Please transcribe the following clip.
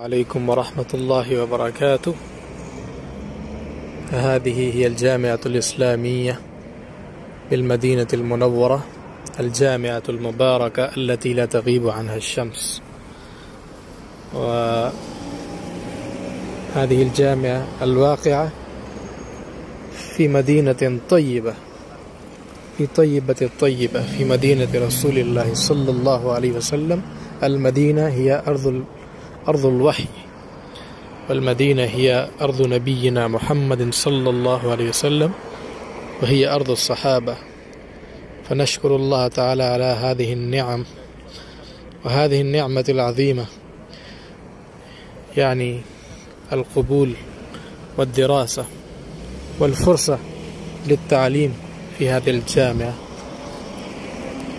عليكم ورحمة الله وبركاته. هذه هي الجامعة الإسلامية بالمدينة المنورة، الجامعة المباركة التي لا تغيب عنها الشمس. وهذه الجامعة الواقعة في مدينة طيبة، في طيبة الطيبة، في مدينة رسول الله صلى الله عليه وسلم. المدينة هي أرض الوحي، والمدينة هي أرض نبينا محمد صلى الله عليه وسلم، وهي أرض الصحابة. فنشكر الله تعالى على هذه النعم وهذه النعمة العظيمة، يعني القبول والدراسة والفرصة للتعليم في هذه الجامعة।